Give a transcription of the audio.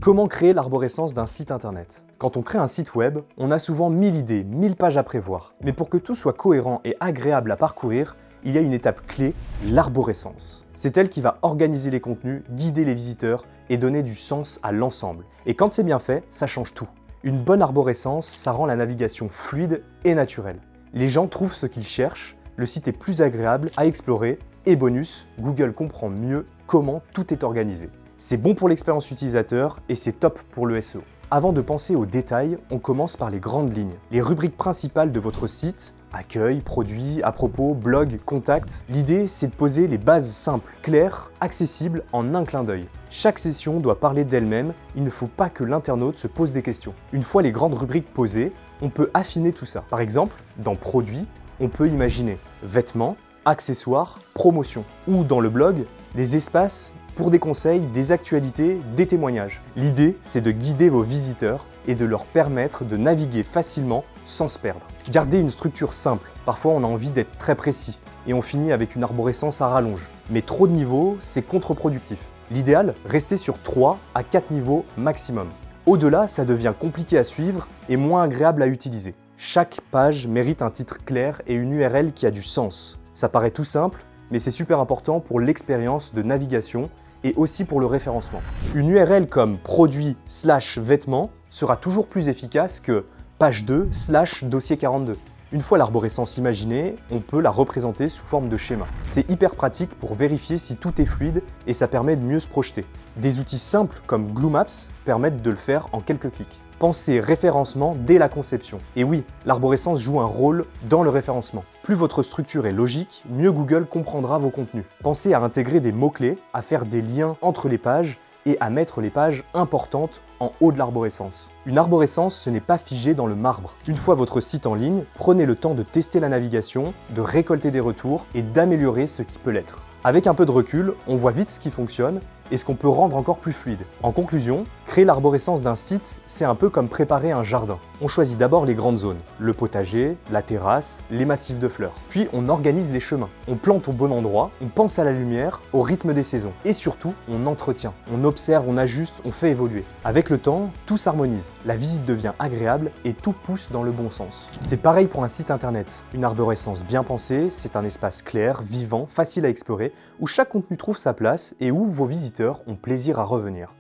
Comment créer l'arborescence d'un site internet? Quand on crée un site web, on a souvent 1000 idées, 1000 pages à prévoir. Mais pour que tout soit cohérent et agréable à parcourir, il y a une étape clé, l'arborescence. C'est elle qui va organiser les contenus, guider les visiteurs et donner du sens à l'ensemble. Et quand c'est bien fait, ça change tout. Une bonne arborescence, ça rend la navigation fluide et naturelle. Les gens trouvent ce qu'ils cherchent, le site est plus agréable à explorer et bonus, Google comprend mieux comment tout est organisé. C'est bon pour l'expérience utilisateur et c'est top pour le SEO. Avant de penser aux détails, on commence par les grandes lignes. Les rubriques principales de votre site, accueil, produits, à propos, blog, contact. L'idée, c'est de poser les bases simples, claires, accessibles en un clin d'œil. Chaque session doit parler d'elle-même, il ne faut pas que l'internaute se pose des questions. Une fois les grandes rubriques posées, on peut affiner tout ça. Par exemple, dans produits, on peut imaginer vêtements, accessoires, promotions. Ou dans le blog, des espaces pour des conseils, des actualités, des témoignages. L'idée, c'est de guider vos visiteurs et de leur permettre de naviguer facilement sans se perdre. Gardez une structure simple. Parfois, on a envie d'être très précis et on finit avec une arborescence à rallonge. Mais trop de niveaux, c'est contre-productif. L'idéal, rester sur 3 à 4 niveaux maximum. Au-delà, ça devient compliqué à suivre et moins agréable à utiliser. Chaque page mérite un titre clair et une URL qui a du sens. Ça paraît tout simple, mais c'est super important pour l'expérience de navigation et aussi pour le référencement. Une URL comme produit/vêtements sera toujours plus efficace que page 2/dossier 42. Une fois l'arborescence imaginée, on peut la représenter sous forme de schéma. C'est hyper pratique pour vérifier si tout est fluide et ça permet de mieux se projeter. Des outils simples comme Glue Maps permettent de le faire en quelques clics. Pensez référencement dès la conception. Et oui, l'arborescence joue un rôle dans le référencement. Plus votre structure est logique, mieux Google comprendra vos contenus. Pensez à intégrer des mots-clés, à faire des liens entre les pages et à mettre les pages importantes en haut de l'arborescence. Une arborescence, ce n'est pas figé dans le marbre. Une fois votre site en ligne, prenez le temps de tester la navigation, de récolter des retours et d'améliorer ce qui peut l'être. Avec un peu de recul, on voit vite ce qui fonctionne et ce qu'on peut rendre encore plus fluide. En conclusion, créer l'arborescence d'un site, c'est un peu comme préparer un jardin. On choisit d'abord les grandes zones, le potager, la terrasse, les massifs de fleurs. Puis on organise les chemins, on plante au bon endroit, on pense à la lumière, au rythme des saisons. Et surtout, on entretient, on observe, on ajuste, on fait évoluer. Avec le temps, tout s'harmonise, la visite devient agréable et tout pousse dans le bon sens. C'est pareil pour un site internet. Une arborescence bien pensée, c'est un espace clair, vivant, facile à explorer, où chaque contenu trouve sa place et où vos visiteurs ont plaisir à revenir.